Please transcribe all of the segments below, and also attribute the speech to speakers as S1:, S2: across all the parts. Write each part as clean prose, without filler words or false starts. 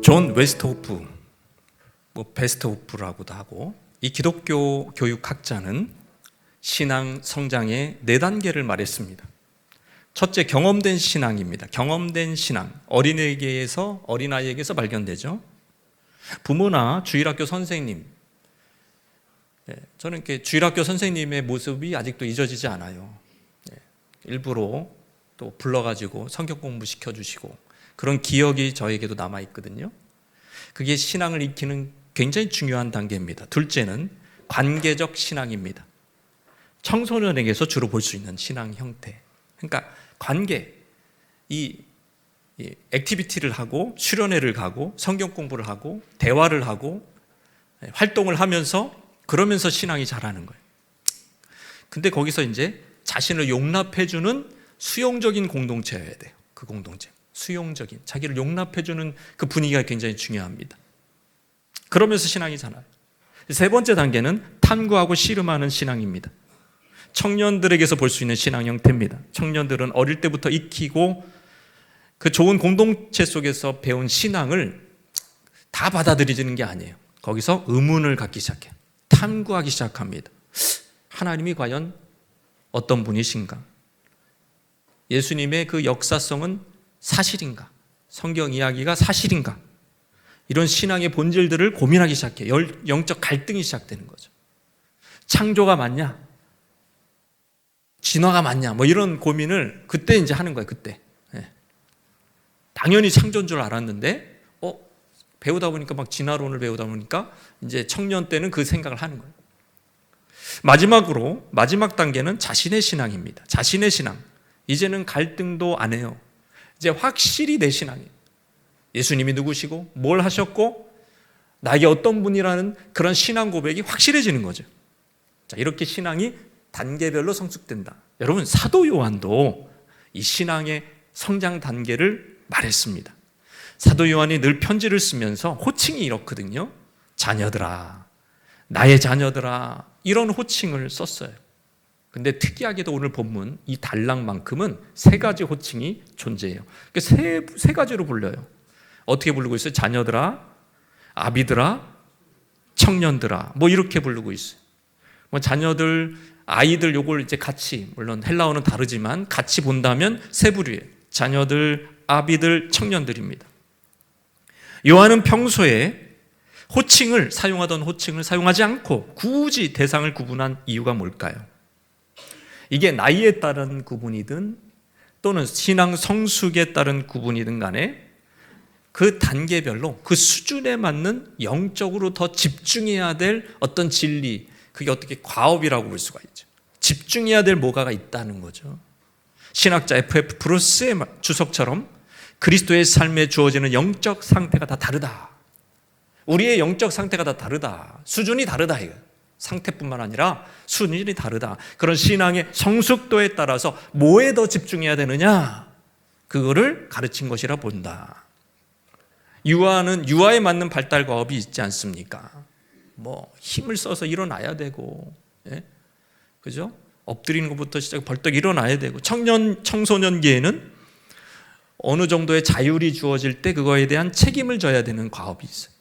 S1: 존 웨스트호프, 베스트호프라고도 하고, 이 기독교 교육학자는 신앙 성장의 4단계를 말했습니다. 첫째, 경험된 신앙입니다. 경험된 신앙, 어린아이에게서 발견되죠. 부모나 주일학교 선생님, 저는 주일학교 선생님의 모습이 아직도 잊어지지 않아요. 일부러 또 불러가지고 성경 공부 시켜주시고 그런 기억이 저에게도 남아있거든요. 그게 신앙을 익히는 굉장히 중요한 단계입니다. 둘째는 관계적 신앙입니다. 청소년에게서 주로 볼 수 있는 신앙 형태. 그러니까 관계, 이 액티비티를 하고 수련회를 가고 성경 공부를 하고 대화를 하고 활동을 하면서 그러면서 신앙이 자라는 거예요. 근데 거기서 이제 자신을 용납해주는 수용적인 공동체여야 돼요. 그 공동체. 수용적인, 자기를 용납해주는 그 분위기가 굉장히 중요합니다. 그러면서 신앙이 자라요. 세 번째 단계는 탐구하고 씨름하는 신앙입니다. 청년들에게서 볼 수 있는 신앙 형태입니다. 청년들은 어릴 때부터 익히고 그 좋은 공동체 속에서 배운 신앙을 다 받아들이는 게 아니에요. 거기서 의문을 갖기 시작해요. 탐구하기 시작합니다. 하나님이 과연 어떤 분이신가? 예수님의 그 역사성은 사실인가? 성경 이야기가 사실인가? 이런 신앙의 본질들을 고민하기 시작해요. 영적 갈등이 시작되는 거죠. 창조가 맞냐? 진화가 맞냐? 이런 고민을 그때 이제 하는 거예요. 그때. 당연히 창조인 줄 알았는데 배우다 보니까 막 진화론을 배우다 보니까 이제 청년 때는 그 생각을 하는 거예요. 마지막 단계는 자신의 신앙입니다. 자신의 신앙. 이제는 갈등도 안 해요. 이제 확실히 내 신앙이에요. 예수님이 누구시고 뭘 하셨고 나에게 어떤 분이라는 그런 신앙 고백이 확실해지는 거죠. 자, 이렇게 신앙이 단계별로 성숙된다. 여러분, 사도 요한도 이 신앙의 성장 단계를 말했습니다. 사도 요한이 늘 편지를 쓰면서 호칭이 이렇거든요. 자녀들아, 나의 자녀들아, 이런 호칭을 썼어요. 근데 특이하게도 오늘 본문 이 단락만큼은 3가지 호칭이 존재해요. 세 가지로 불려요. 어떻게 부르고 있어요? 자녀들아, 아비들아, 청년들아, 이렇게 부르고 있어요. 자녀들, 아이들 요걸 이제 같이, 물론 헬라어는 다르지만 같이 본다면 세 부류예요. 자녀들, 아비들, 청년들입니다. 요한은 평소에 사용하던 호칭을 사용하지 않고 굳이 대상을 구분한 이유가 뭘까요? 이게 나이에 따른 구분이든 또는 신앙 성숙에 따른 구분이든 간에 그 단계별로 그 수준에 맞는 영적으로 더 집중해야 될 어떤 진리, 그게 어떻게 과업이라고 볼 수가 있죠. 집중해야 될 뭐가가 있다는 거죠. 신학자 F.F. 브루스의 주석처럼 그리스도의 삶에 주어지는 영적 상태가 다 다르다. 우리의 영적 상태가 다 다르다. 수준이 다르다. 이거. 상태뿐만 아니라 수준이 다르다. 그런 신앙의 성숙도에 따라서 뭐에 더 집중해야 되느냐? 그거를 가르친 것이라 본다. 유아는 유아에 맞는 발달 과업이 있지 않습니까? 힘을 써서 일어나야 되고, 그죠? 엎드리는 것부터 시작 벌떡 일어나야 되고, 청소년기에는 어느 정도의 자율이 주어질 때 그거에 대한 책임을 져야 되는 과업이 있어요.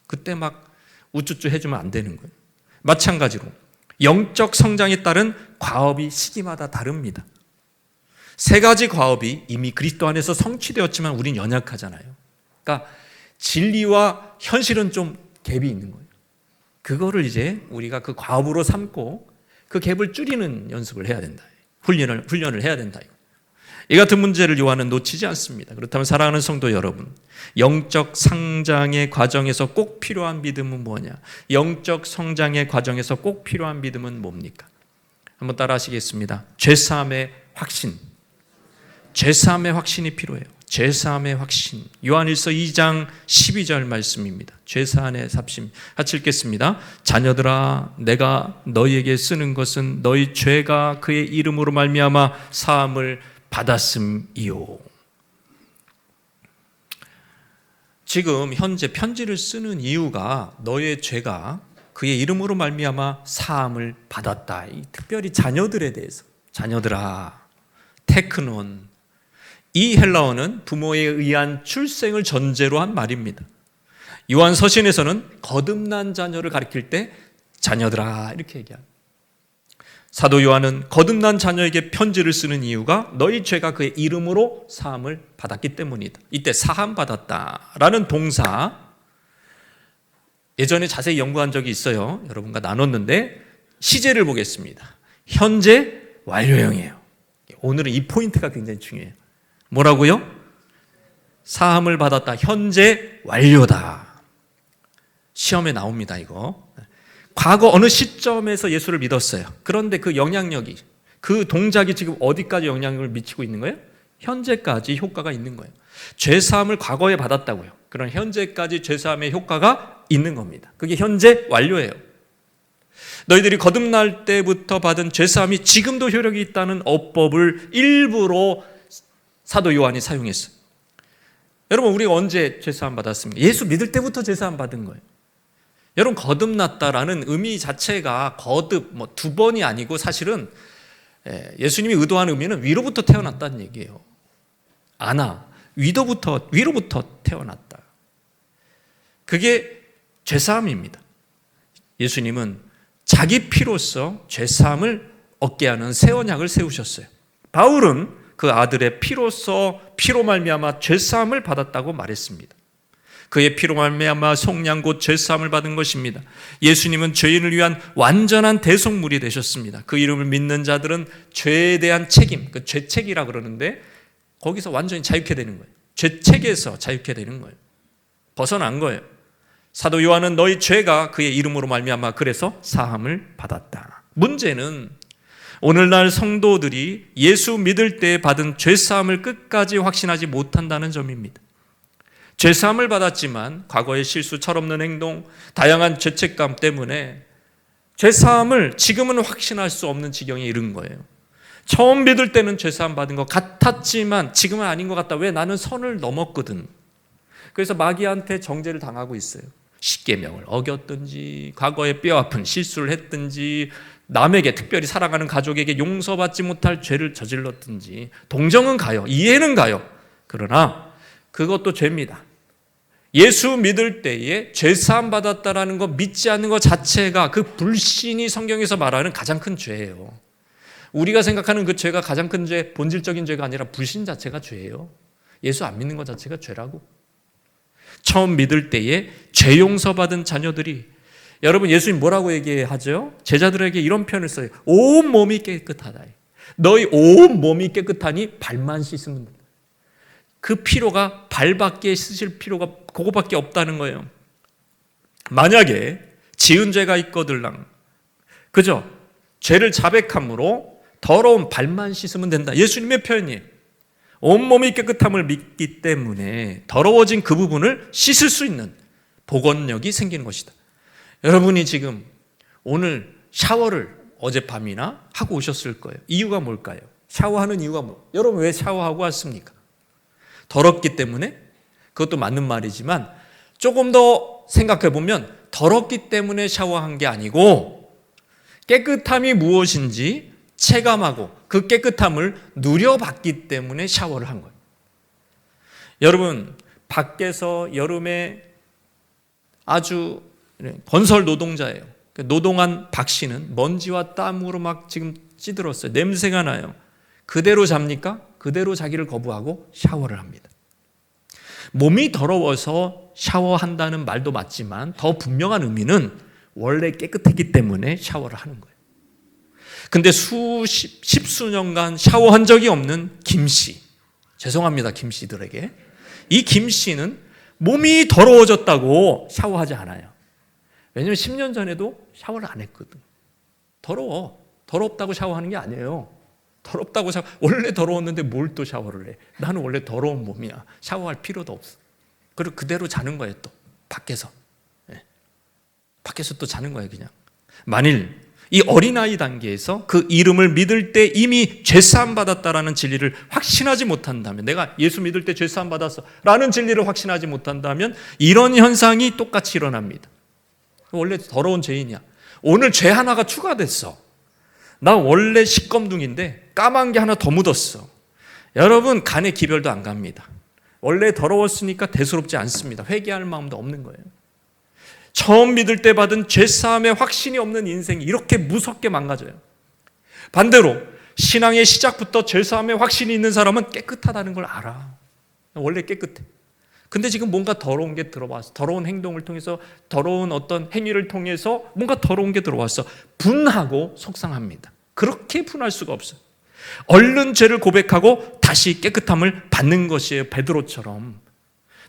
S1: 그때 막 우쭈쭈 해주면 안 되는 거예요. 마찬가지로 영적 성장에 따른 과업이 시기마다 다릅니다. 3가지 과업이 이미 그리스도 안에서 성취되었지만 우린 연약하잖아요. 그러니까 진리와 현실은 좀 갭이 있는 거예요. 그거를 이제 우리가 그 과업으로 삼고 그 갭을 줄이는 연습을 해야 된다. 훈련을 해야 된다. 이 같은 문제를 요한은 놓치지 않습니다. 그렇다면 사랑하는 성도 여러분, 영적 성장의 과정에서 꼭 필요한 믿음은 뭐냐? 영적 성장의 과정에서 꼭 필요한 믿음은 뭡니까? 한번 따라 하시겠습니다. 죄사함의 확신. 죄사함의 확신이 필요해요. 죄사함의 확신. 요한일서 2장 12절 말씀입니다. 죄사함의 삽심. 같이 읽겠습니다. 자녀들아, 내가 너희에게 쓰는 것은 너희 죄가 그의 이름으로 말미암아 사함을 받았음이요. 지금 현재 편지를 쓰는 이유가 너의 죄가 그의 이름으로 말미암아 사함을 받았다. 특별히 자녀들에 대해서, 자녀들아, 테크논, 이 헬라어는 부모에 의한 출생을 전제로 한 말입니다. 요한 서신에서는 거듭난 자녀를 가리킬 때 자녀들아 이렇게 얘기합니다. 사도 요한은 거듭난 자녀에게 편지를 쓰는 이유가 너희 죄가 그의 이름으로 사함을 받았기 때문이다. 이때 사함 받았다라는 동사 예전에 자세히 연구한 적이 있어요. 여러분과 나눴는데 시제를 보겠습니다. 현재 완료형이에요. 오늘은 이 포인트가 굉장히 중요해요. 뭐라고요? 사함을 받았다. 현재 완료다. 시험에 나옵니다, 이거. 과거 어느 시점에서 예수를 믿었어요. 그런데 그 영향력이, 그 동작이 지금 어디까지 영향력을 미치고 있는 거예요? 현재까지 효과가 있는 거예요. 죄사함을 과거에 받았다고요. 그런 현재까지 죄사함의 효과가 있는 겁니다. 그게 현재 완료예요. 너희들이 거듭날 때부터 받은 죄사함이 지금도 효력이 있다는 어법을 일부러 사도 요한이 사용했어요. 여러분, 우리가 언제 죄사함 받았습니까? 예수 믿을 때부터 죄사함 받은 거예요. 여러분, 거듭났다라는 의미 자체가 거듭 두 번이 아니고 사실은 예수님이 의도한 의미는 위로부터 태어났다는 얘기예요. 위로부터 태어났다. 그게 죄사함입니다. 예수님은 자기 피로써 죄사함을 얻게 하는 새 언약을 세우셨어요. 바울은 그 아들의 피로써 피로 말미암아 죄사함을 받았다고 말했습니다. 그의 피로 말미암아 속량 곧 죄사함을 받은 것입니다. 예수님은 죄인을 위한 완전한 대속물이 되셨습니다. 그 이름을 믿는 자들은 죄에 대한 책임, 그 죄책이라 그러는데 거기서 완전히 자유케 되는 거예요. 죄책에서 자유케 되는 거예요. 벗어난 거예요. 사도 요한은 너희 죄가 그의 이름으로 말미암아 그래서 사함을 받았다. 문제는 오늘날 성도들이 예수 믿을 때 받은 죄사함을 끝까지 확신하지 못한다는 점입니다. 죄사함을 받았지만 과거의 실수, 철없는 행동, 다양한 죄책감 때문에 죄사함을 지금은 확신할 수 없는 지경에 이른 거예요. 처음 믿을 때는 죄사함 받은 것 같았지만 지금은 아닌 것 같다. 왜? 나는 선을 넘었거든. 그래서 마귀한테 정죄를 당하고 있어요. 십계명을 어겼든지 과거에 뼈아픈 실수를 했든지 남에게, 특별히 사랑하는 가족에게 용서받지 못할 죄를 저질렀든지 동정은 가요. 이해는 가요. 그러나 그것도 죄입니다. 예수 믿을 때에 죄사함 받았다라는 거 믿지 않는 것 자체가 그 불신이 성경에서 말하는 가장 큰 죄예요. 우리가 생각하는 그 죄가 가장 큰 죄, 본질적인 죄가 아니라 불신 자체가 죄예요. 예수 안 믿는 것 자체가 죄라고. 처음 믿을 때에 죄 용서받은 자녀들이, 여러분 예수님 뭐라고 얘기하죠? 제자들에게 이런 표현을 써요. 온 몸이 깨끗하다. 너희 온 몸이 깨끗하니 발만 씻으면 된다. 그 피로가 발밖에 씻을 필요가 그거밖에 없다는 거예요. 만약에 지은 죄가 있거들랑, 그죠? 죄를 자백함으로 더러운 발만 씻으면 된다. 예수님의 표현이에요. 온몸이 깨끗함을 믿기 때문에 더러워진 그 부분을 씻을 수 있는 복원력이 생기는 것이다. 여러분이 지금 오늘 샤워를 어젯밤이나 하고 오셨을 거예요. 이유가 뭘까요? 샤워하는 이유가 여러분 왜 샤워하고 왔습니까? 더럽기 때문에? 그것도 맞는 말이지만 조금 더 생각해 보면 더럽기 때문에 샤워한 게 아니고 깨끗함이 무엇인지 체감하고 그 깨끗함을 누려봤기 때문에 샤워를 한 거예요. 여러분, 밖에서 여름에 아주 건설 노동자예요. 노동한 박 씨는 먼지와 땀으로 막 지금 찌들었어요. 냄새가 나요. 그대로 잡니까? 그대로 자기를 거부하고 샤워를 합니다. 몸이 더러워서 샤워한다는 말도 맞지만 더 분명한 의미는 원래 깨끗했기 때문에 샤워를 하는 거예요. 근데 십수년간 샤워한 적이 없는 김 씨, 죄송합니다 김 씨들에게, 이 김 씨는 몸이 더러워졌다고 샤워하지 않아요. 왜냐하면 10년 전에도 샤워를 안 했거든. 더럽다고 샤워하는 게 아니에요. 더럽다고 원래 더러웠는데 뭘 또 샤워를 해. 나는 원래 더러운 몸이야. 샤워할 필요도 없어. 그리고 그대로 자는 거예요. 또 밖에서 밖에서 또 자는 거예요. 그냥 만일 이 어린아이 단계에서 그 이름을 믿을 때 이미 죄사함 받았다라는 진리를 확신하지 못한다면, 내가 예수 믿을 때 죄사함 받았어 라는 진리를 확신하지 못한다면 이런 현상이 똑같이 일어납니다. 원래 더러운 죄인이야. 오늘 죄 하나가 추가됐어. 나 원래 시꺼둥인데 까만 게 하나 더 묻었어. 여러분, 간의 기별도 안 갑니다. 원래 더러웠으니까 대수롭지 않습니다. 회개할 마음도 없는 거예요. 처음 믿을 때 받은 죄사함의 확신이 없는 인생이 이렇게 무섭게 망가져요. 반대로 신앙의 시작부터 죄사함의 확신이 있는 사람은 깨끗하다는 걸 알아. 원래 깨끗해. 근데 지금 뭔가 더러운 게 들어왔어. 더러운 행동을 통해서, 더러운 어떤 행위를 통해서 뭔가 더러운 게 들어왔어. 분하고 속상합니다. 그렇게 분할 수가 없어요. 얼른 죄를 고백하고 다시 깨끗함을 받는 것이에요. 베드로처럼.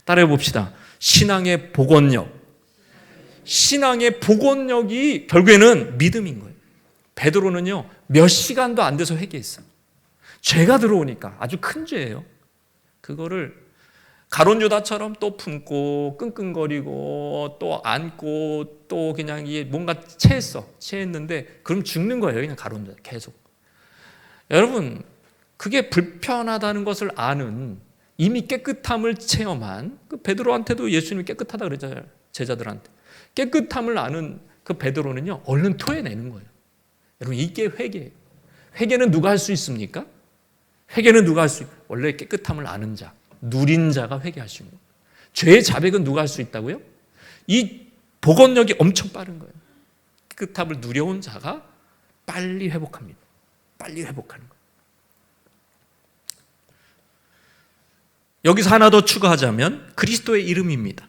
S1: 따라해 봅시다. 신앙의 복원력. 신앙의 복원력이 결국에는 믿음인 거예요. 베드로는요, 몇 시간도 안 돼서 회개했어요. 죄가 들어오니까, 아주 큰 죄예요. 그거를 가룟 유다처럼 또 품고 끙끙거리고 또 안고 또 그냥 이게 뭔가 체했는데 그럼 죽는 거예요. 그냥 가룟 유다 계속. 여러분, 그게 불편하다는 것을 아는, 이미 깨끗함을 체험한 그 베드로한테도 예수님이 깨끗하다 그랬잖아요. 제자들한테. 깨끗함을 아는 그 베드로는요, 얼른 토해내는 거예요. 여러분, 이게 회개예요. 회개는 누가 할 수 있습니까? 회개는 누가 할 수 있어요? 원래 깨끗함을 아는 자, 누린 자가 회개할 수 있는 거예요. 죄의 자백은 누가 할 수 있다고요? 이 복원력이 엄청 빠른 거예요. 깨끗함을 누려온 자가 빨리 회복합니다. 빨리 회복하는 거예요. 여기서 하나 더 추가하자면 그리스도의 이름입니다.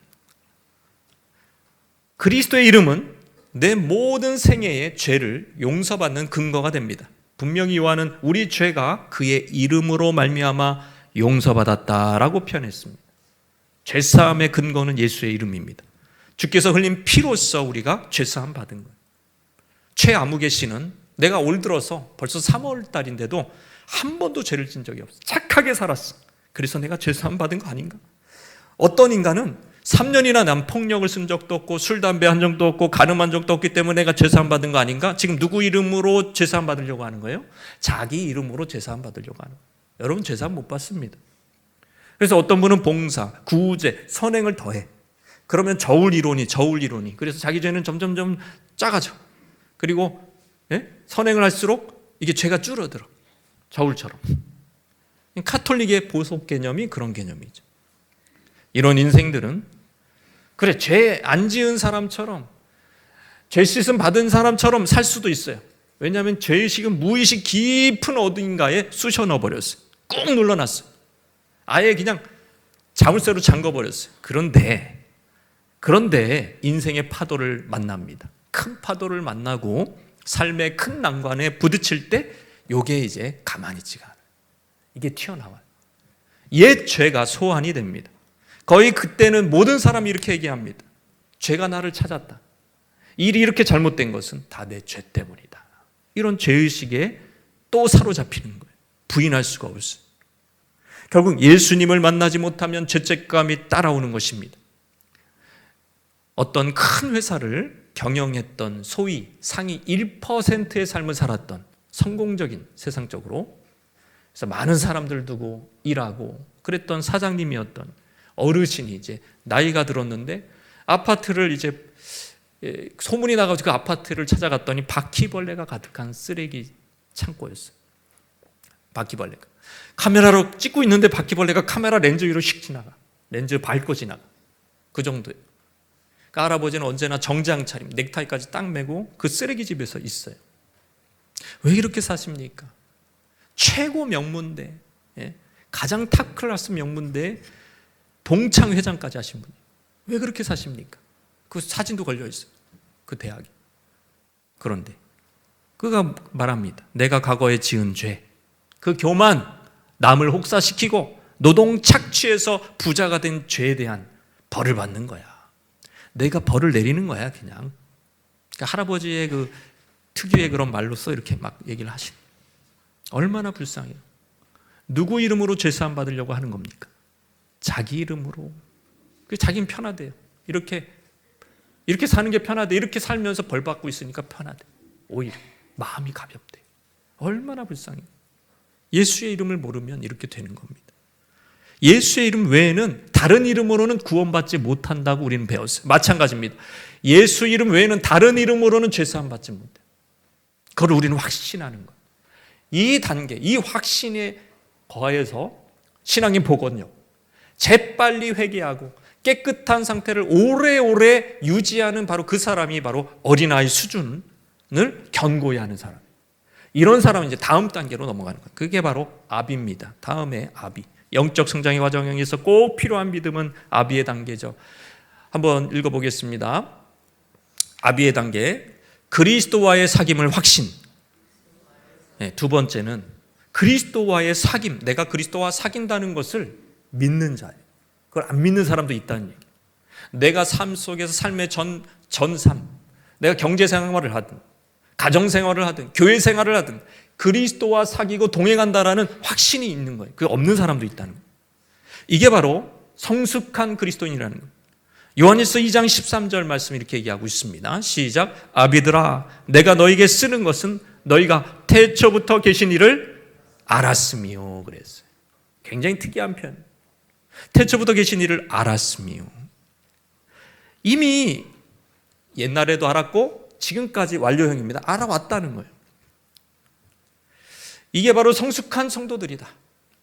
S1: 그리스도의 이름은 내 모든 생애의 죄를 용서받는 근거가 됩니다. 분명히 요한은 우리 죄가 그의 이름으로 말미암아 용서받았다라고 표현했습니다. 죄사함의 근거는 예수의 이름입니다. 주께서 흘린 피로써 우리가 죄사함 받은 거예요. 최아무개 씨는 내가 올 들어서 벌써 3월 달인데도 한 번도 죄를 진 적이 없어. 착하게 살았어. 그래서 내가 죄사함 받은 거 아닌가? 어떤 인간은 3년이나 난 폭력을 쓴 적도 없고 술, 담배 한 적도 없고 간음한 적도 없기 때문에 내가 죄사함 받은 거 아닌가? 지금 누구 이름으로 죄사함 받으려고 하는 거예요? 자기 이름으로 죄사함 받으려고 하는 거예요. 여러분, 죄사함 못 받습니다. 그래서 어떤 분은 봉사, 구제, 선행을 더해. 그러면 저울 이론이. 그래서 자기 죄는 점점점 작아져. 그리고 선행을 할수록 이게 죄가 줄어들어. 저울처럼. 카톨릭의 보석 개념이 그런 개념이죠. 이런 인생들은 그래, 죄 안 지은 사람처럼, 죄 씻음 받은 사람처럼 살 수도 있어요. 왜냐하면 죄의식은 무의식 깊은 어딘가에 쑤셔 넣어버렸어요. 꾹 눌러놨어요. 아예 그냥 자물쇠로 잠궈버렸어요. 그런데 인생의 파도를 만납니다. 큰 파도를 만나고 삶의 큰 난관에 부딪힐 때 요게 이제 가만히 있지가 않아요. 이게 튀어나와요. 옛 죄가 소환이 됩니다. 거의 그때는 모든 사람이 이렇게 얘기합니다. 죄가 나를 찾았다. 일이 이렇게 잘못된 것은 다 내 죄 때문이다. 이런 죄의식에 또 사로잡히는 거예요. 부인할 수가 없어요. 결국 예수님을 만나지 못하면 죄책감이 따라오는 것입니다. 어떤 큰 회사를 경영했던 소위 상위 1%의 삶을 살았던 성공적인, 세상적으로 그래서 많은 사람들 두고 일하고 그랬던 사장님이었던 어르신이 이제 나이가 들었는데 아파트를 이제 소문이 나가지고 그 아파트를 찾아갔더니 바퀴벌레가 가득한 쓰레기 창고였어요. 바퀴벌레가 카메라로 찍고 있는데 바퀴벌레가 카메라 렌즈 위로 휙 지나가. 렌즈 밟고 지나가. 그 정도예요. 그러니까 할아버지는 언제나 정장 차림, 넥타이까지 딱 메고 그 쓰레기집에서 있어요. 왜 이렇게 사십니까? 최고 명문대, 가장 탑클래스 명문대 동창 회장까지 하신 분이 왜 그렇게 사십니까? 그 사진도 걸려 있어요. 그 대학에. 그런데 그가 말합니다. 내가 과거에 지은 죄, 그 교만, 남을 혹사시키고 노동 착취해서 부자가 된 죄에 대한 벌을 받는 거야. 내가 벌을 내리는 거야, 그냥. 그러니까 할아버지의 그 특유의 그런 말로써 이렇게 막 얘기를 하시는. 얼마나 불쌍해요. 누구 이름으로 죄사함 받으려고 하는 겁니까? 자기 이름으로. 자기는 편하대요. 이렇게 사는 게 편하대. 이렇게 살면서 벌 받고 있으니까 편하대. 오히려 마음이 가볍대. 얼마나 불쌍해요. 예수의 이름을 모르면 이렇게 되는 겁니다. 예수의 이름 외에는 다른 이름으로는 구원받지 못한다고 우리는 배웠어요. 마찬가지입니다. 예수 이름 외에는 다른 이름으로는 죄사함 받지 못해요. 그걸 우리는 확신하는 거예요. 이 단계, 이 확신의 거하여서 신앙인 복원요. 재빨리 회개하고 깨끗한 상태를 오래오래 유지하는 바로 그 사람이 바로 어린아이 수준을 견고히 하는 사람. 이런 사람은 이제 다음 단계로 넘어가는 거예요. 그게 바로 아비입니다. 다음에 아비. 영적 성장의 과정에서 꼭 필요한 믿음은 아비의 단계죠. 한번 읽어보겠습니다. 아비의 단계. 그리스도와의 사귐을 확신. 네, 두 번째는 그리스도와의 사귐. 내가 그리스도와 사귄다는 것을 믿는 자예요. 그걸 안 믿는 사람도 있다는 얘기예요. 내가 삶 속에서 삶의 전삼, 내가 경제생활을 하든 가정생활을 하든 교회 생활을 하든 그리스도와 사귀고 동행한다라는 확신이 있는 거예요. 그게 없는 사람도 있다는 거예요. 이게 바로 성숙한 그리스도인이라는 거예요. 요한일서 2장 13절 말씀 이렇게 얘기하고 있습니다. 시작. 아비들아, 내가 너에게 쓰는 것은 너희가 태초부터 계신 이를 알았으며 그랬어요. 굉장히 특이한 표현. 태초부터 계신 이를 알았으며. 이미 옛날에도 알았고 지금까지 완료형입니다. 알아왔다는 거예요. 이게 바로 성숙한 성도들이다.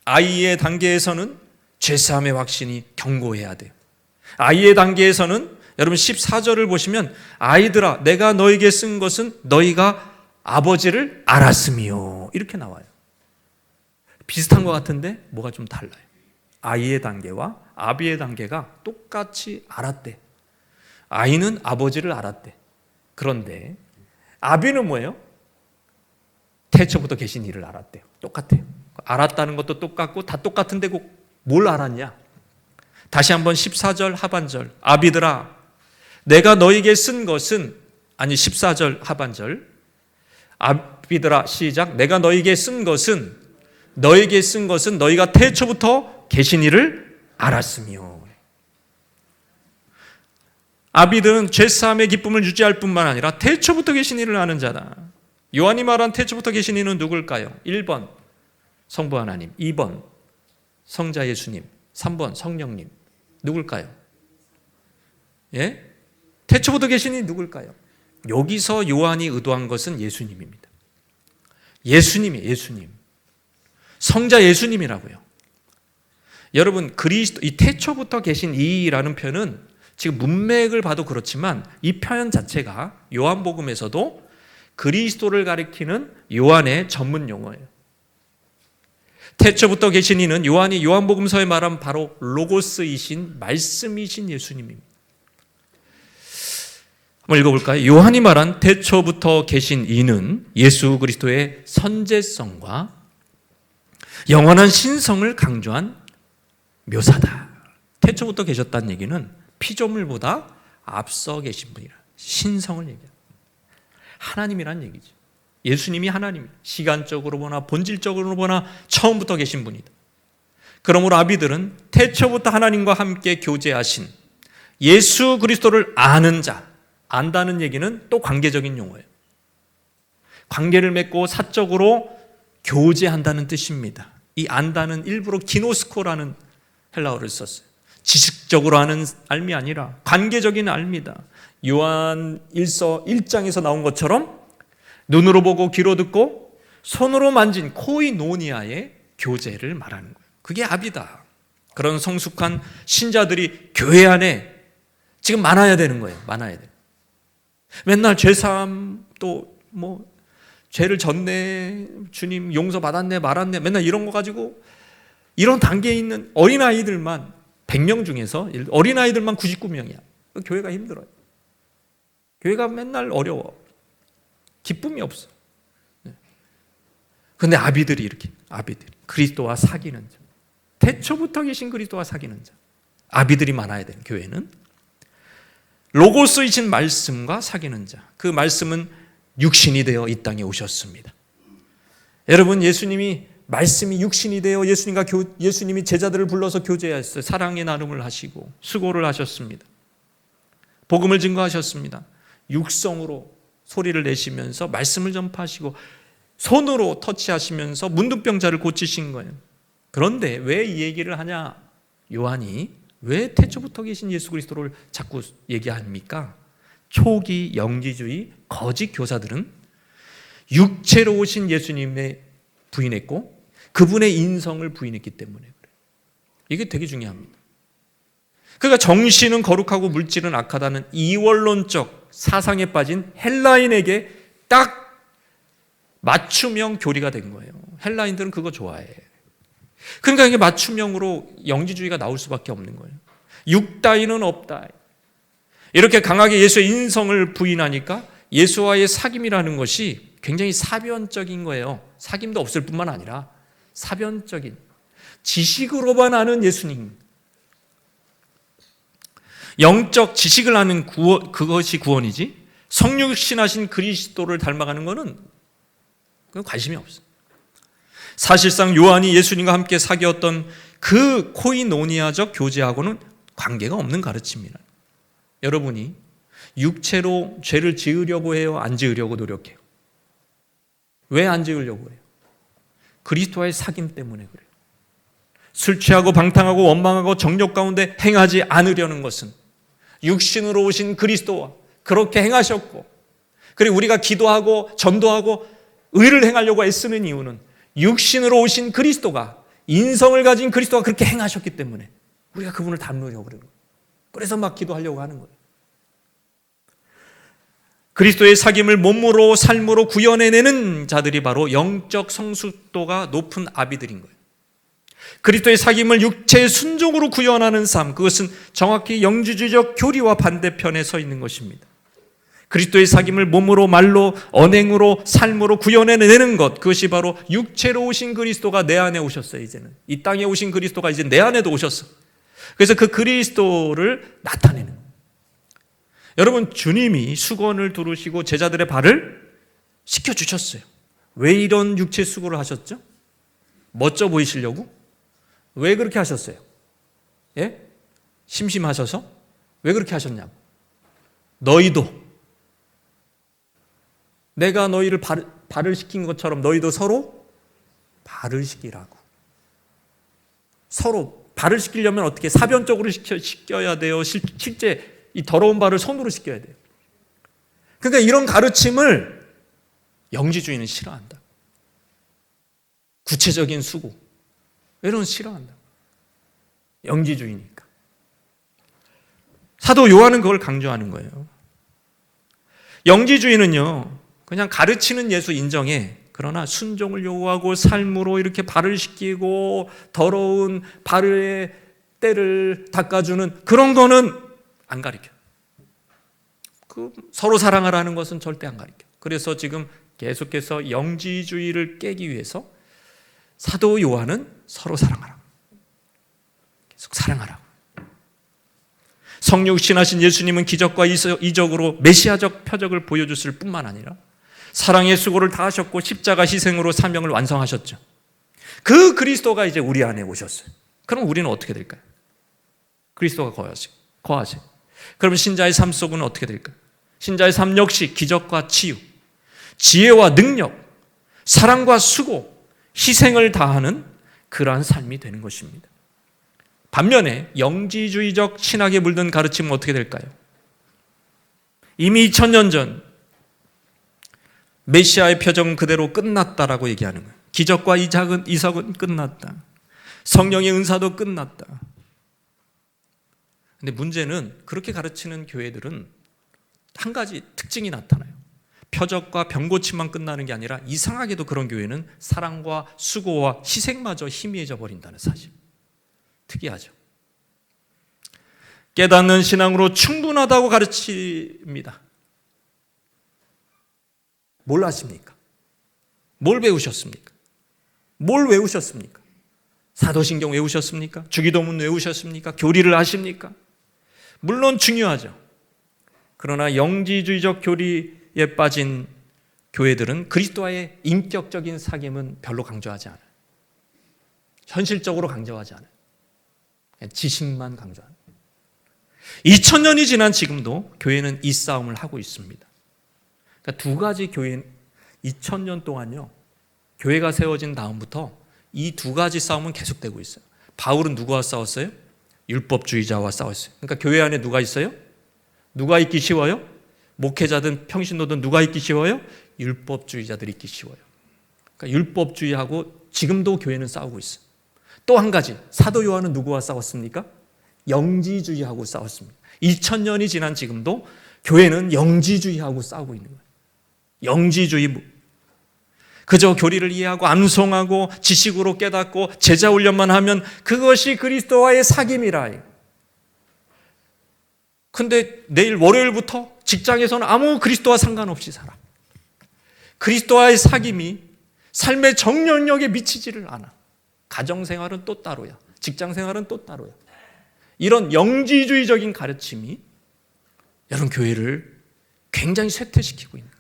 S1: 아이의 단계에서는 죄사함의 확신이 견고해야 돼요. 아이의 단계에서는 여러분 14절을 보시면 아이들아 내가 너에게 쓴 것은 너희가 아버지를 알았으며 이렇게 나와요. 비슷한 것 같은데 뭐가 좀 달라요. 아이의 단계와 아비의 단계가 똑같이 알았대. 아이는 아버지를 알았대. 그런데 아비는 뭐예요? 태초부터 계신 이를 알았대요. 똑같아요. 알았다는 것도 똑같고 다 똑같은데 뭘 알았냐? 다시 한번 14절 하반절. 아비들아 내가 너에게 쓴 것은 14절 하반절. 아비들아 시작. 내가 너에게 쓴 것은 너희가 태초부터 계신 이를 알았으며. 아비들은 죄사함의 기쁨을 유지할 뿐만 아니라 태초부터 계신 이를 아는 자다. 요한이 말한 태초부터 계신 이는 누굴까요? 1번 성부 하나님, 2번 성자 예수님, 3번 성령님. 누굴까요? 예? 태초부터 계신 이 누굴까요? 여기서 요한이 의도한 것은 예수님입니다. 예수님이에요. 예수님. 성자 예수님이라고요. 여러분 그리스도 이 태초부터 계신 이라는 표현은 지금 문맥을 봐도 그렇지만 이 표현 자체가 요한복음에서도 그리스도를 가리키는 요한의 전문 용어예요. 태초부터 계신 이는 요한이 요한복음서에 말한 바로 로고스이신 말씀이신 예수님입니다. 한번 읽어볼까요? 요한이 말한 태초부터 계신 이는 예수 그리스도의 선제성과 영원한 신성을 강조한 묘사다. 태초부터 계셨다는 얘기는 피조물보다 앞서 계신 분이라 신성을 얘기합니다. 하나님이란 얘기죠. 예수님이 하나님, 시간적으로 보나 본질적으로 보나 처음부터 계신 분이다. 그러므로 아비들은 태초부터 하나님과 함께 교제하신 예수 그리스도를 아는 자, 안다는 얘기는 또 관계적인 용어예요. 관계를 맺고 사적으로 교제한다는 뜻입니다. 이 안다는 일부러 기노스코라는 헬라어를 썼어요. 지식적으로 아는 알미 아니라 관계적인 알미다. 요한 1장에서 나온 것처럼 눈으로 보고 귀로 듣고 손으로 만진 코이노니아의 교제를 말하는 거예요. 그게 아비다. 그런 성숙한 신자들이 교회 안에 지금 많아야 되는 거예요. 많아야 돼요. 맨날 죄사함 또 죄를 졌네, 주님 용서 받았네, 말았네, 맨날 이런 거 가지고 이런 단계에 있는 어린아이들만 100명 중에서 어린아이들만 99명이야. 교회가 힘들어요. 교회가 맨날 어려워. 기쁨이 없어. 그런데 아비들이 이렇게 그리스도와 사귀는 자, 태초부터 계신 그리스도와 사귀는 자, 아비들이 많아야 되는 교회는 로고스이신 말씀과 사귀는 자, 그 말씀은 육신이 되어 이 땅에 오셨습니다. 여러분 예수님이 말씀이 육신이 되어 예수님이 제자들을 불러서 교제했어요. 사랑의 나눔을 하시고 수고를 하셨습니다. 복음을 증거하셨습니다. 육성으로 소리를 내시면서 말씀을 전파하시고 손으로 터치하시면서 문둥병자를 고치신 거예요. 그런데 왜 이 얘기를 하냐? 요한이 왜 태초부터 계신 예수 그리스도를 자꾸 얘기합니까? 초기 영지주의 거짓 교사들은 육체로 오신 예수님에 부인했고 그분의 인성을 부인했기 때문에 그래요. 이게 되게 중요합니다. 그러니까 정신은 거룩하고 물질은 악하다는 이원론적 사상에 빠진 헬라인에게 딱 맞춤형 교리가 된 거예요. 헬라인들은 그거 좋아해. 그러니까 이게 맞춤형으로 영지주의가 나올 수밖에 없는 거예요. 육다이는 없다. 이렇게 강하게 예수의 인성을 부인하니까 예수와의 사귐이라는 것이 굉장히 사변적인 거예요. 사귐도 없을 뿐만 아니라 사변적인, 지식으로만 아는 예수님, 영적 지식을 아는 그것이 구원이지 성육신하신 그리스도를 닮아가는 것은 그건 관심이 없어요. 사실상 요한이 예수님과 함께 사귀었던 그 코이노니아적 교제하고는 관계가 없는 가르침이라. 여러분이 육체로 죄를 지으려고 해요? 안 지으려고 노력해요? 왜 안 지으려고 해요? 그리스도와의 사귐 때문에 그래요. 술 취하고 방탕하고 원망하고 정욕 가운데 행하지 않으려는 것은 육신으로 오신 그리스도와 그렇게 행하셨고, 그리고 우리가 기도하고 전도하고 의를 행하려고 애쓰는 이유는 육신으로 오신 그리스도가, 인성을 가진 그리스도가 그렇게 행하셨기 때문에 우리가 그분을 닮으려고 그러는 거예요. 그래서 막 기도하려고 하는 거예요. 그리스도의 사귐을 몸으로 삶으로 구현해내는 자들이 바로 영적 성숙도가 높은 아비들인 거예요. 그리스도의 사귐을 육체의 순종으로 구현하는 삶, 그것은 정확히 영지주의적 교리와 반대편에 서 있는 것입니다. 그리스도의 사귐을 몸으로, 말로, 언행으로, 삶으로 구현해내는 것, 그것이 바로 육체로 오신 그리스도가 내 안에 오셨어요. 이제는 이 땅에 오신 그리스도가 이제 내 안에도 오셨어. 그래서 그 그리스도를 나타내는 거예요. 여러분, 주님이 수건을 두르시고 제자들의 발을 씻겨주셨어요. 왜 이런 육체 수고를 하셨죠? 멋져 보이시려고? 왜 그렇게 하셨어요? 예? 심심하셔서? 왜 그렇게 하셨냐고. 너희도 내가 너희를 발을 씻긴 것처럼 너희도 서로 발을 씻기라고. 서로 발을 씻기려면 어떻게 사변적으로 씻겨야 돼요? 실제 이 더러운 발을 손으로 씻겨야 돼요. 그러니까 이런 가르침을 영지주의는 싫어한다. 구체적인 수고, 이런 싫어한다. 영지주의니까. 사도 요한은 그걸 강조하는 거예요. 영지주의는요, 그냥 가르치는 예수 인정해. 그러나 순종을 요구하고 삶으로 이렇게 발을 씻기고 더러운 발의 때를 닦아주는 그런 거는 안 가르쳐. 서로 사랑하라는 것은 절대 안 가르쳐. 그래서 지금 계속해서 영지주의를 깨기 위해서 사도 요한은 서로 사랑하라. 계속 사랑하라. 성육신하신 예수님은 기적과 이적으로 메시아적 표적을 보여줬을 뿐만 아니라 사랑의 수고를 다하셨고 십자가 희생으로 사명을 완성하셨죠. 그 그리스도가 이제 우리 안에 오셨어요. 그럼 우리는 어떻게 될까요? 그리스도가 거하세요. 그럼 신자의 삶 속은 어떻게 될까요? 신자의 삶 역시 기적과 치유, 지혜와 능력, 사랑과 수고, 희생을 다하는 그러한 삶이 되는 것입니다. 반면에 영지주의적 신학에 물든 가르침은 어떻게 될까요? 이미 2000년 전 메시아의 표적은 그대로 끝났다라고 얘기하는 거예요. 기적과 이적은 끝났다. 성령의 은사도 끝났다. 근데 문제는 그렇게 가르치는 교회들은 한 가지 특징이 나타나요. 표적과 병고침만 끝나는 게 아니라 이상하게도 그런 교회는 사랑과 수고와 희생마저 희미해져 버린다는 사실. 특이하죠. 깨닫는 신앙으로 충분하다고 가르칩니다. 뭘 아십니까? 뭘 배우셨습니까? 뭘 외우셨습니까? 사도신경 외우셨습니까? 주기도문 외우셨습니까? 교리를 아십니까? 물론 중요하죠. 그러나 영지주의적 교리에 빠진 교회들은 그리스도와의 인격적인 사귐은 별로 강조하지 않아요. 현실적으로 강조하지 않아요. 지식만 강조합니다. 2000년이 지난 지금도 교회는 이 싸움을 하고 있습니다. 그러니까 두 가지 교회, 2000년 동안요, 교회가 세워진 다음부터 이 두 가지 싸움은 계속되고 있어요. 바울은 누구와 싸웠어요? 율법주의자와 싸웠어요. 그러니까 교회 안에 누가 있어요? 누가 있기 쉬워요? 목회자든 평신도든 누가 있기 쉬워요? 율법주의자들이 있기 쉬워요. 그러니까 율법주의하고 지금도 교회는 싸우고 있어요. 또 한 가지, 사도 요한은 누구와 싸웠습니까? 영지주의하고 싸웠습니다. 2000년이 지난 지금도 교회는 영지주의하고 싸우고 있는 거예요. 영지주의. 그저 교리를 이해하고 암송하고 지식으로 깨닫고 제자 훈련만 하면 그것이 그리스도와의 사귐이라. 근데 내일 월요일부터 직장에서는 아무 그리스도와 상관없이 살아. 그리스도와의 사귐이 삶의 정령력에 미치지를 않아. 가정생활은 또 따로야. 직장생활은 또 따로야. 이런 영지주의적인 가르침이 여러분 교회를 굉장히 쇠퇴시키고 있는 거예요.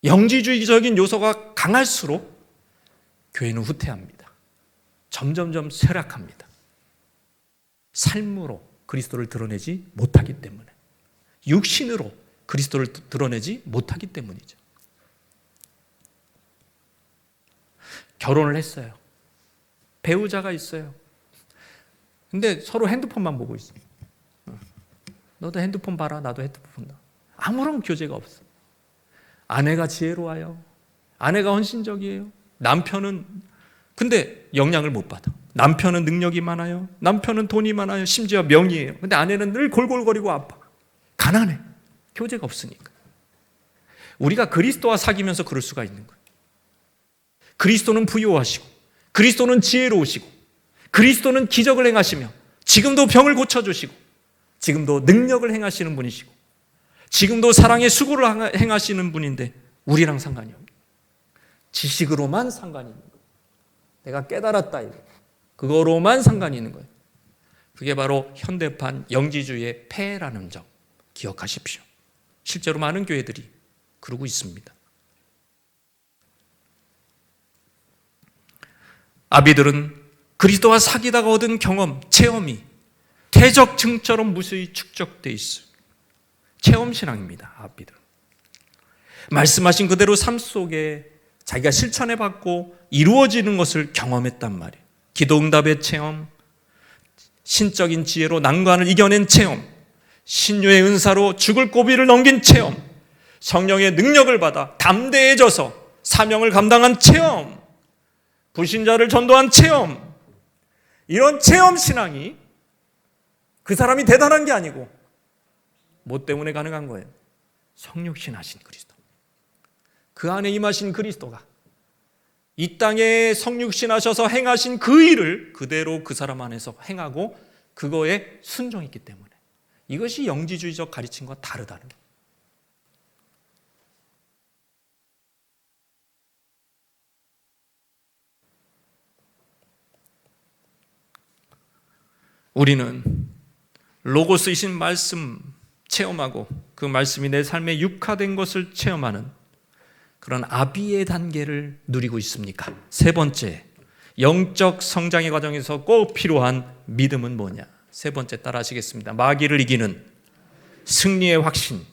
S1: 영지주의적인 요소가 강할수록 교회는 후퇴합니다. 점점점 쇠락합니다. 삶으로 그리스도를 드러내지 못하기 때문에, 육신으로 그리스도를 드러내지 못하기 때문이죠. 결혼을 했어요. 배우자가 있어요. 근데 서로 핸드폰만 보고 있어요. 너도 핸드폰 봐라, 나도 핸드폰 본다. 아무런 교제가 없어. 아내가 지혜로워요. 아내가 헌신적이에요. 남편은 근데 영향을 못 받아. 남편은 능력이 많아요. 남편은 돈이 많아요. 심지어 명의예요. 근데 아내는 늘 골골거리고 아파. 가난해. 교제가 없으니까. 우리가 그리스도와 사귀면서 그럴 수가 있는 거예요. 그리스도는 부유하시고, 그리스도는 지혜로우시고, 그리스도는 기적을 행하시며, 지금도 병을 고쳐주시고, 지금도 능력을 행하시는 분이시고, 지금도 사랑의 수고를 행하시는 분인데 우리랑 상관이 없어요. 지식으로만 상관이 있는 거예요. 내가 깨달았다 이거. 그거로만 상관이 있는 거예요. 그게 바로 현대판 영지주의의 폐해라는 점 기억하십시오. 실제로 많은 교회들이 그러고 있습니다. 아비들은 그리스도와 사귀다가 얻은 경험, 체험이 퇴적증처럼 무수히 축적되어 있어요. 체험신앙입니다. 아비들. 말씀하신 그대로 삶 속에 자기가 실천해봤고 이루어지는 것을 경험했단 말이에요. 기도응답의 체험, 신적인 지혜로 난관을 이겨낸 체험, 신유의 은사로 죽을 고비를 넘긴 체험, 성령의 능력을 받아 담대해져서 사명을 감당한 체험, 불신자를 전도한 체험. 이런 체험신앙이 그 사람이 대단한 게 아니고 뭐 때문에 가능한 거예요? 성육신하신 그리스도. 그 안에 임하신 그리스도가 이 땅에 성육신하셔서 행하신 그 일을 그대로 그 사람 안에서 행하고 그거에 순종했기 때문에 이것이 영지주의적 가르침과 다르다는 거예요. 우리는 로고스이신 말씀 체험하고 그 말씀이 내 삶에 육화된 것을 체험하는 그런 아비의 단계를 누리고 있습니까? 세 번째, 영적 성장의 과정에서 꼭 필요한 믿음은 뭐냐? 세 번째 따라 하시겠습니다. 마귀를 이기는 승리의 확신.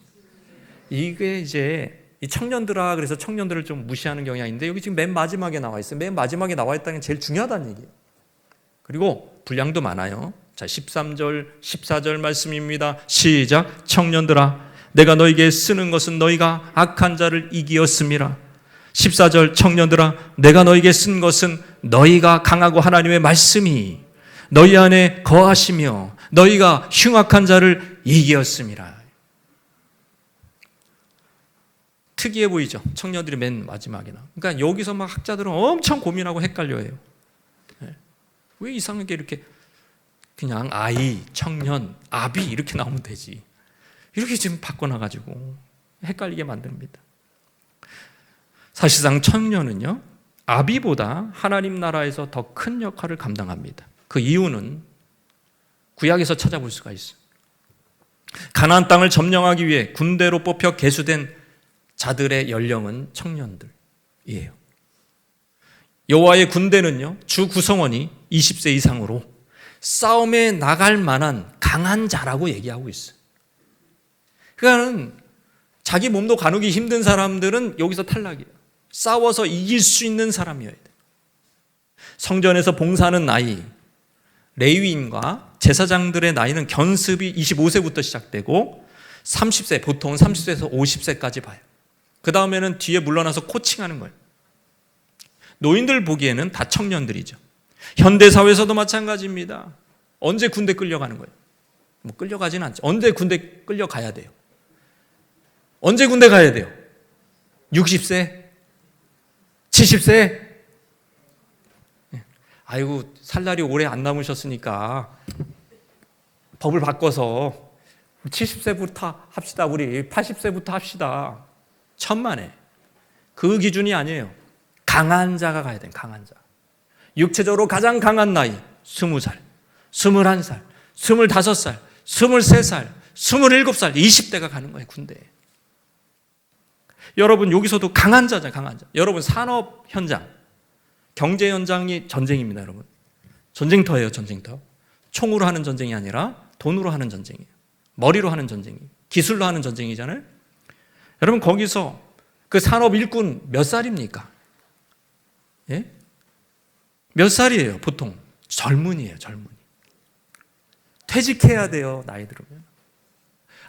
S1: 이게 이제 이 청년들아, 그래서 청년들을 좀 무시하는 경향인데 여기 지금 맨 마지막에 나와 있어요. 맨 마지막에 나와 있다는 게 제일 중요하다는 얘기예요. 그리고 분량도 많아요. 자, 13절, 14절 말씀입니다. 시작. 청년들아, 내가 너에게 쓰는 것은 너희가 악한 자를 이기었음이라. 14절, 청년들아, 내가 너에게 쓴 것은 너희가 강하고 하나님의 말씀이 너희 안에 거하시며 너희가 흉악한 자를 이기었음이라. 특이해 보이죠? 청년들이 맨 마지막에 나. 그러니까 여기서 막 학자들은 엄청 고민하고 헷갈려해요. 왜 이상하게 이렇게 그냥 아이, 청년, 아비 이렇게 나오면 되지. 이렇게 지금 바꿔놔가지고 헷갈리게 만듭니다. 사실상 청년은요, 아비보다 하나님 나라에서 더 큰 역할을 감당합니다. 그 이유는 구약에서 찾아볼 수가 있어요. 가나안 땅을 점령하기 위해 군대로 뽑혀 계수된 자들의 연령은 청년들이에요. 여호와의 군대는요, 주 구성원이 20세 이상으로 싸움에 나갈 만한 강한 자라고 얘기하고 있어요. 그러니까 자기 몸도 가누기 힘든 사람들은 여기서 탈락이에요. 싸워서 이길 수 있는 사람이어야 돼요. 성전에서 봉사하는 나이, 레위인과 제사장들의 나이는 견습이 25세부터 시작되고 30세, 보통 30세에서 50세까지 봐요. 그 다음에는 뒤에 물러나서 코칭하는 거예요. 노인들 보기에는 다 청년들이죠. 현대사회에서도 마찬가지입니다. 언제 군대 끌려가는 거예요? 뭐 끌려가지는 않죠. 언제 군대 끌려가야 돼요? 언제 군대 가야 돼요? 60세? 70세? 아이고, 살 날이 오래 안 남으셨으니까 법을 바꿔서 70세부터 합시다. 우리 80세부터 합시다. 천만에. 그 기준이 아니에요. 강한 자가 가야 돼요. 강한 자. 육체적으로 가장 강한 나이 20살, 21살, 25살, 23살, 27살, 20대가 가는 거예요. 군대에. 여러분 여기서도 강한 자죠. 강한 자. 여러분 산업 현장, 경제 현장이 전쟁입니다. 여러분. 전쟁터예요. 전쟁터. 총으로 하는 전쟁이 아니라 돈으로 하는 전쟁이에요. 머리로 하는 전쟁이에요. 기술로 하는 전쟁이잖아요. 여러분 거기서 그 산업 일꾼 몇 살입니까? 예? 몇 살이에요? 보통 젊은이에요. 젊은이. 퇴직해야 돼요. 나이 들으면.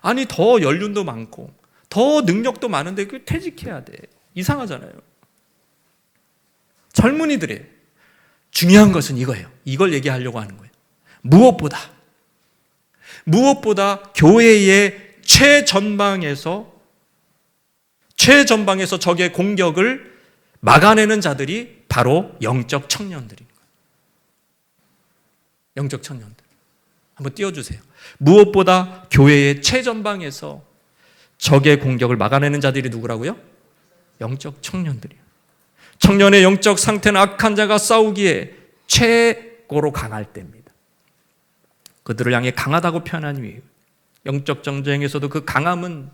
S1: 아니 더 연륜도 많고 더 능력도 많은데 그 퇴직해야 돼. 이상하잖아요. 젊은이들이에요. 중요한 것은 이거예요. 이걸 얘기하려고 하는 거예요. 무엇보다 교회의 최전방에서 적의 공격을 막아내는 자들이 바로 영적 청년들인 거예요. 영적 청년들. 한번 띄워주세요. 무엇보다 교회의 최전방에서 적의 공격을 막아내는 자들이 누구라고요? 영적 청년들이에요. 청년의 영적 상태는 악한 자가 싸우기에 최고로 강할 때입니다. 그들을 향해 강하다고 표현한 이유예요. 영적 전쟁에서도 그 강함은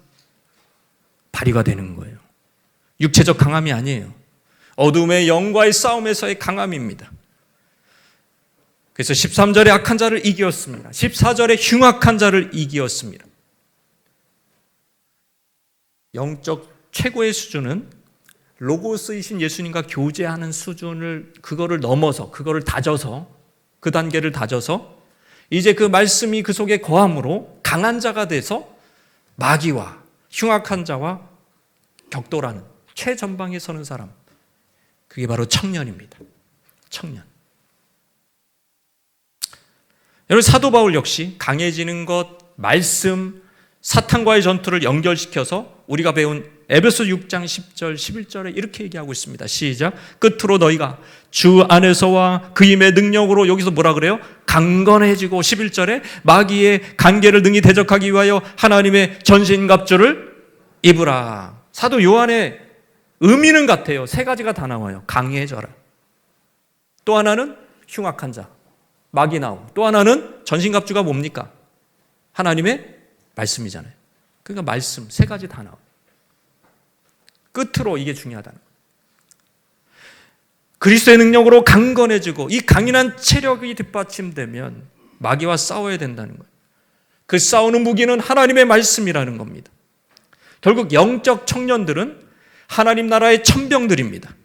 S1: 발휘가 되는 거예요. 육체적 강함이 아니에요. 어둠의 영과의 싸움에서의 강함입니다. 그래서 13절에 악한 자를 이기었습니다. 14절에 흉악한 자를 이기었습니다. 영적 최고의 수준은 로고스이신 예수님과 교제하는 수준을 그거를 넘어서 그거를 다져서 그 단계를 다져서 이제 그 말씀이 그 속에 거함으로 강한 자가 돼서 마귀와 흉악한 자와 격돌하는 최전방에 서는 사람, 그게 바로 청년입니다. 청년. 여러분 사도 바울 역시 강해지는 것, 말씀, 사탄과의 전투를 연결시켜서 우리가 배운 에베소 6장 10절 11절에 이렇게 얘기하고 있습니다. 시작. 끝으로 너희가 주 안에서와 그 힘의 능력으로, 여기서 뭐라 그래요? 강건해지고, 11절에 마귀의 간계를 능히 대적하기 위하여 하나님의 전신갑주를 입으라. 사도 요한의 의미는 같아요. 세 가지가 다 나와요. 강해져라. 또 하나는 흉악한 자, 마귀 나오고, 또 하나는 전신갑주가 뭡니까? 하나님의 말씀이잖아요. 그러니까 말씀 세 가지 다 나와요. 끝으로 이게 중요하다는 거예요. 그리스도의 능력으로 강건해지고 이 강인한 체력이 뒷받침되면 마귀와 싸워야 된다는 거예요. 그 싸우는 무기는 하나님의 말씀이라는 겁니다. 결국 영적 청년들은 하나님 나라의 천병들입니다.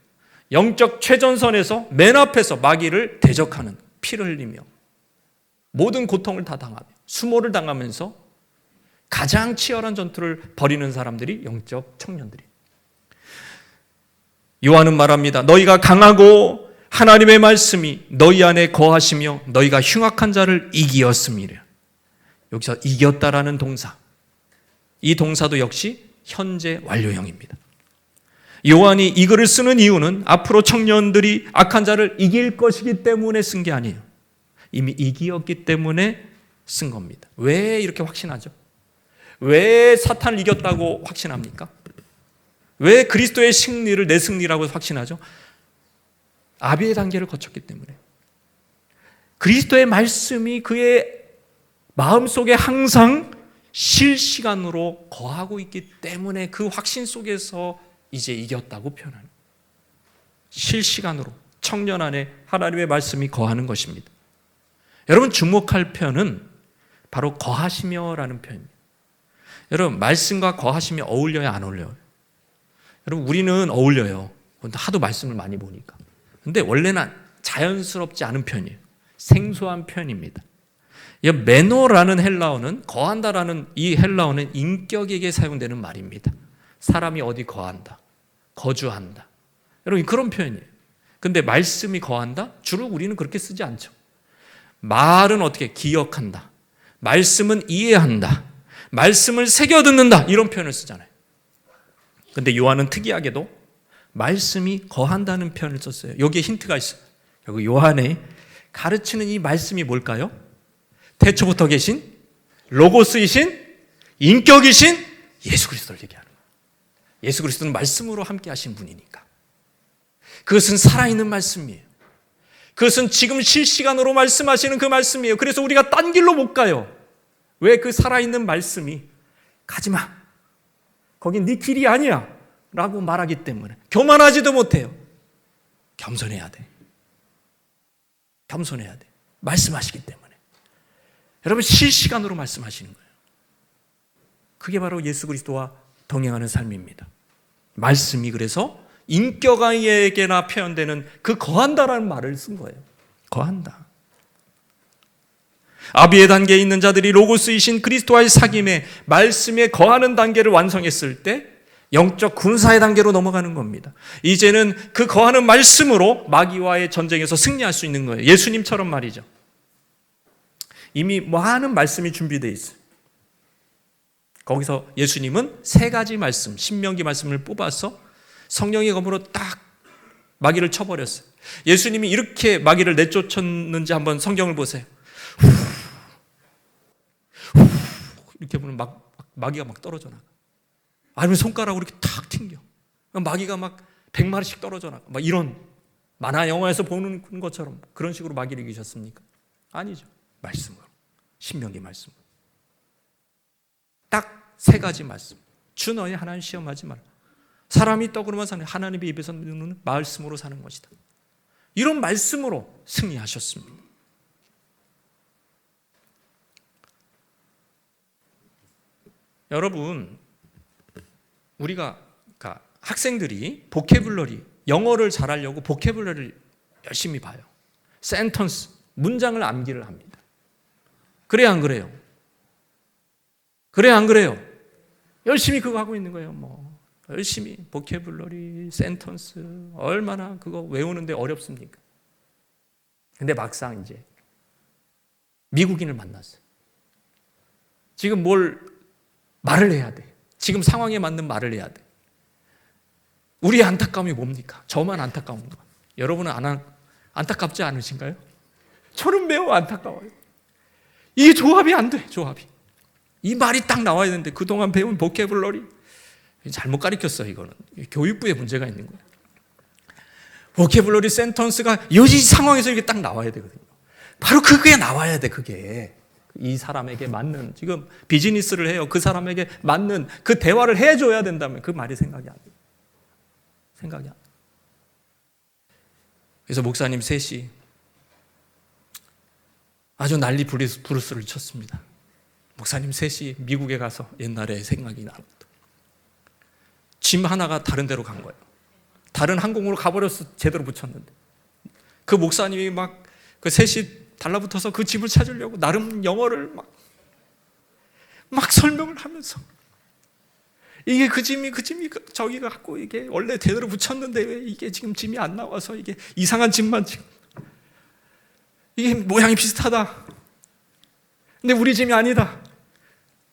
S1: 영적 최전선에서 맨 앞에서 마귀를 대적하는, 피를 흘리며 모든 고통을 다 당하며 수모를 당하면서 가장 치열한 전투를 벌이는 사람들이 영적 청년들이에요. 요한은 말합니다. 너희가 강하고 하나님의 말씀이 너희 안에 거하시며 너희가 흉악한 자를 이기었음이래요. 여기서 이겼다라는 동사, 이 동사도 역시 현재 완료형입니다. 요한이 이 글을 쓰는 이유는 앞으로 청년들이 악한 자를 이길 것이기 때문에 쓴 게 아니에요. 이미 이기었기 때문에 쓴 겁니다. 왜 이렇게 확신하죠? 왜 사탄을 이겼다고 확신합니까? 왜 그리스도의 승리를 내 승리라고 확신하죠? 아비의 단계를 거쳤기 때문에. 그리스도의 말씀이 그의 마음속에 항상 실시간으로 거하고 있기 때문에 그 확신 속에서 이제 이겼다고 표현하는, 실시간으로 청년 안에 하나님의 말씀이 거하는 것입니다. 여러분 주목할 표현은 바로 거하시며라는 표현입니다. 여러분 말씀과 거하시며 어울려야 안 어울려요? 여러분 우리는 어울려요. 하도 말씀을 많이 보니까. 근데 원래는 자연스럽지 않은 표현이에요. 생소한 표현입니다. 이 메노라는 헬라어는, 거한다라는 이 헬라어는 인격에게 사용되는 말입니다. 사람이 어디 거한다, 거주한다. 여러분 그런 표현이에요. 근데 말씀이 거한다? 주로 우리는 그렇게 쓰지 않죠. 말은 어떻게? 기억한다. 말씀은 이해한다. 말씀을 새겨듣는다. 이런 표현을 쓰잖아요. 근데 요한은 특이하게도 말씀이 거한다는 표현을 썼어요. 여기에 힌트가 있어요. 여기 요한의 가르치는 이 말씀이 뭘까요? 태초부터 계신 로고스이신 인격이신 예수 그리스도를 얘기하는 거예요. 예수 그리스도는 말씀으로 함께 하신 분이니까. 그것은 살아있는 말씀이에요. 그것은 지금 실시간으로 말씀하시는 그 말씀이에요. 그래서 우리가 딴 길로 못 가요. 왜? 그 살아있는 말씀이 가지마, 거긴 네 길이 아니야 라고 말하기 때문에 교만하지도 못해요. 겸손해야 돼. 겸손해야 돼. 말씀하시기 때문에. 여러분, 실시간으로 말씀하시는 거예요. 그게 바로 예수 그리스도와 동행하는 삶입니다. 말씀이 그래서 인격에게나 표현되는 그 거한다라는 말을 쓴 거예요. 거한다. 아비의 단계에 있는 자들이 로고스이신 그리스도와의 사귐에 말씀에 거하는 단계를 완성했을 때 영적 군사의 단계로 넘어가는 겁니다. 이제는 그 거하는 말씀으로 마귀와의 전쟁에서 승리할 수 있는 거예요. 예수님처럼 말이죠. 이미 많은 말씀이 준비되어 있어요. 거기서 예수님은 세 가지 말씀, 신명기 말씀을 뽑아서 성령의 검으로 딱 마귀를 쳐버렸어요. 예수님이 이렇게 마귀를 내쫓았는지 한번 성경을 보세요. 이렇게 보면 마귀가 막 떨어져 나가. 아니면 손가락으로 이렇게 탁 튕겨. 마귀가 막 100마리씩 떨어져 나가. 막 이런 만화 영화에서 보는 것처럼 그런 식으로 마귀를 이기셨습니까? 아니죠. 말씀으로. 신명기 말씀으로. 딱 세 가지 말씀. 주 너희 하나님 시험하지 마라. 사람이 떡으로만 사는, 하나님의 입에서 누는 말씀으로 사는 것이다. 이런 말씀으로 승리하셨습니다. 여러분, 우리가 학생들이 보캐블러리, 영어를 잘하려고 보캐블러리를 열심히 봐요. 센턴스, 문장을 암기를 합니다. 그래요, 안 그래요? 그래요, 안 그래요? 열심히 그거 하고 있는 거예요. 열심히 보캐블러리, 센턴스, 얼마나 그거 외우는데 어렵습니까? 근데 막상 이제 미국인을 만났어요. 지금 뭘 말을 해야 돼. 지금 상황에 맞는 말을 해야 돼. 우리의 안타까움이 뭡니까? 저만 안타까운 거. 여러분은 안타깝지 않으신가요? 저는 매우 안타까워요. 이게 조합이 안 돼, 조합이. 이 말이 딱 나와야 되는데 그동안 배운 보캐블러리 잘못 가르쳤어. 이거는 교육부에 문제가 있는 거예요. 보캐블러리 센턴스가 이 상황에서 이게 딱 나와야 되거든요. 바로 그게 나와야 돼. 그게 이 사람에게 맞는, 지금 비즈니스를 해요. 그 사람에게 맞는 그 대화를 해줘야 된다면 그 말이 생각이 안 돼요. 생각이 안 돼요. 그래서 목사님 셋이 아주 난리 부르스를 쳤습니다. 목사님 셋이 미국에 가서 옛날에 생각이 나는 것도. 짐 하나가 다른 데로 간 거예요. 다른 항공으로 가버렸어. 제대로 붙였는데. 그 목사님이 막 그 셋이 달라붙어서 그 짐을 찾으려고 나름 영어를 막 설명을 하면서 이게 그 짐이 저기가 갖고 이게 원래 제대로 붙였는데 왜 이게 지금 짐이 안 나와서 이게 이상한 짐만 지금 이게 모양이 비슷하다. 근데 우리 짐이 아니다.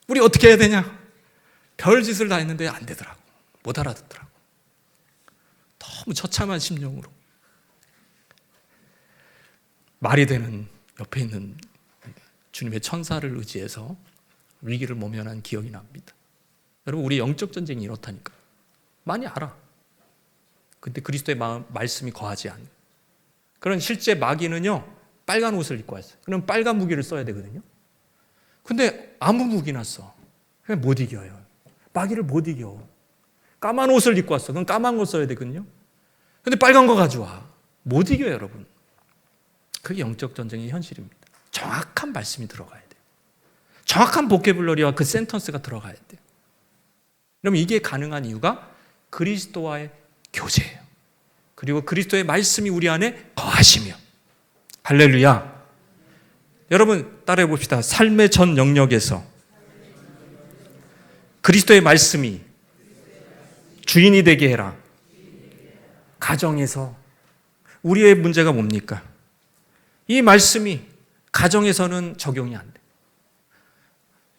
S1: 우리 어떻게 해야 되냐? 별짓을 다 했는데 안 되더라고. 못 알아듣더라고. 너무 처참한 심령으로. 말이 되는 옆에 있는 주님의 천사를 의지해서 위기를 모면한 기억이 납니다. 여러분, 우리 영적 전쟁이 이렇다니까. 많이 알아. 근데 그리스도의 말씀이 거하지 않아요. 그런 실제 마귀는요, 빨간 옷을 입고 왔어요. 그럼 빨간 무기를 써야 되거든요. 근데 아무 무기나 써. 그냥 못 이겨요. 마귀를 못 이겨. 까만 옷을 입고 왔어. 그럼 까만 거 써야 되거든요. 근데 빨간 거 가져와. 못 이겨요, 여러분. 그게 영적 전쟁의 현실입니다. 정확한 말씀이 들어가야 돼요. 정확한 보캐블러리와 그 센턴스가 들어가야 돼요. 그럼 이게 가능한 이유가 그리스도와의 교제예요. 그리고 그리스도의 말씀이 우리 안에 거하시며. 할렐루야. 여러분 따라해 봅시다. 삶의 전 영역에서 그리스도의 말씀이 주인이 되게 해라. 가정에서, 우리의 문제가 뭡니까? 이 말씀이 가정에서는 적용이 안 돼.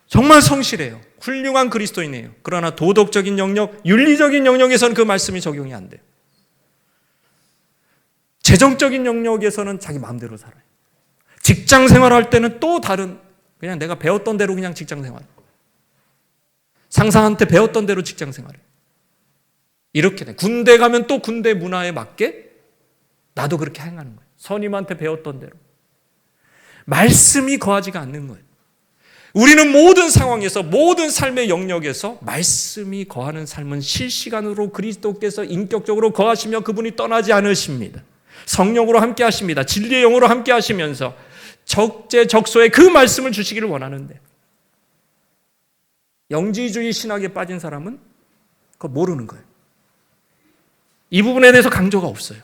S1: 정말 성실해요. 훌륭한 그리스도인이에요. 그러나 도덕적인 영역, 윤리적인 영역에서는 그 말씀이 적용이 안 돼요. 재정적인 영역에서는 자기 마음대로 살아요. 직장 생활할 때는 또 다른, 그냥 내가 배웠던 대로 그냥 직장 생활. 상사한테 배웠던 대로 직장 생활을. 이렇게 돼. 군대 가면 또 군대 문화에 맞게 나도 그렇게 행하는 거예요. 선임한테 배웠던 대로. 말씀이 거하지가 않는 거예요. 우리는 모든 상황에서, 모든 삶의 영역에서 말씀이 거하는 삶은 실시간으로 그리스도께서 인격적으로 거하시며 그분이 떠나지 않으십니다. 성령으로 함께 하십니다. 진리의 영으로 함께 하시면서 적재적소에 그 말씀을 주시기를 원하는데, 영지주의 신학에 빠진 사람은 그거 모르는 거예요. 이 부분에 대해서 강조가 없어요.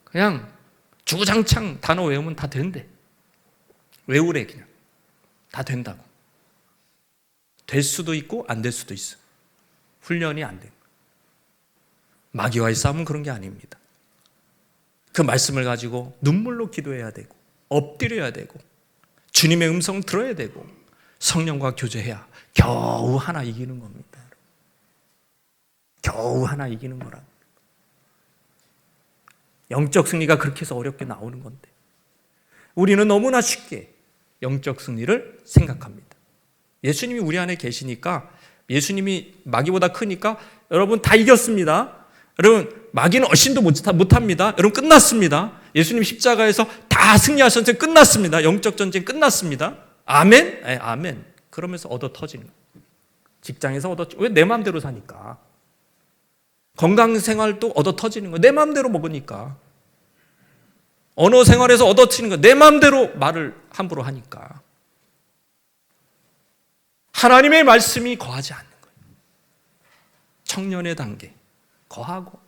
S1: 그냥 주구장창 단어 외우면 다 된대. 외우래 그냥. 다 된다고. 될 수도 있고 안 될 수도 있어. 훈련이 안 돼. 마귀와의 싸움은 그런 게 아닙니다. 그 말씀을 가지고 눈물로 기도해야 되고 엎드려야 되고 주님의 음성 들어야 되고 성령과 교제해야 겨우 하나 이기는 겁니다. 겨우 하나 이기는 거라. 영적 승리가 그렇게 해서 어렵게 나오는 건데 우리는 너무나 쉽게 영적 승리를 생각합니다. 예수님이 우리 안에 계시니까, 예수님이 마귀보다 크니까 여러분 다 이겼습니다. 여러분 마귀는 얼씬도 못합니다. 여러분 끝났습니다. 예수님 십자가에서 다 승리하셨는데 끝났습니다. 영적 전쟁 끝났습니다. 아멘? 네, 아멘. 그러면서 얻어 터지는 거예요. 직장에서 왜 내 마음대로 사니까. 건강생활도 얻어 터지는 거예요. 내 마음대로 먹으니까. 언어 생활에서 얻어 터지는 거예요. 내 마음대로 말을 함부로 하니까. 하나님의 말씀이 거하지 않는 거예요. 청년의 단계. 거하고.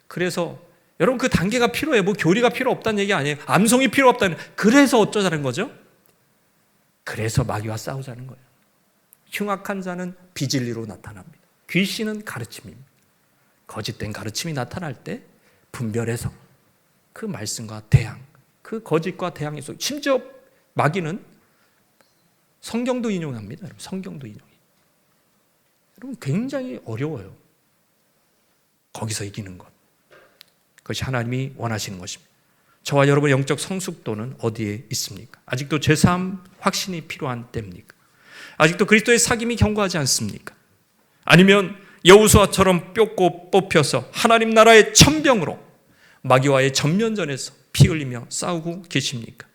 S1: 그래서 여러분 그 단계가 필요해요. 뭐 교리가 필요 없다는 얘기 아니에요. 암송이 필요 없다는. 그래서 어쩌자는 거죠? 그래서 마귀와 싸우자는 거예요. 흉악한 자는 비진리로 나타납니다. 귀신은 가르침입니다. 거짓된 가르침이 나타날 때 분별해서 그 말씀과 대항, 그 거짓과 대항해서, 심지어 마귀는 성경도 인용합니다. 여러분, 성경도 인용해요. 여러분 굉장히 어려워요. 거기서 이기는 것. 그것이 하나님이 원하시는 것입니다. 저와 여러분의 영적 성숙도는 어디에 있습니까? 아직도 죄사함 확신이 필요한 때입니까? 아직도 그리스도의 사귐이 견고하지 않습니까? 아니면 여호수아처럼 뼈고 뽑혀서 하나님 나라의 천병으로 마귀와의 전면전에서 피 흘리며 싸우고 계십니까?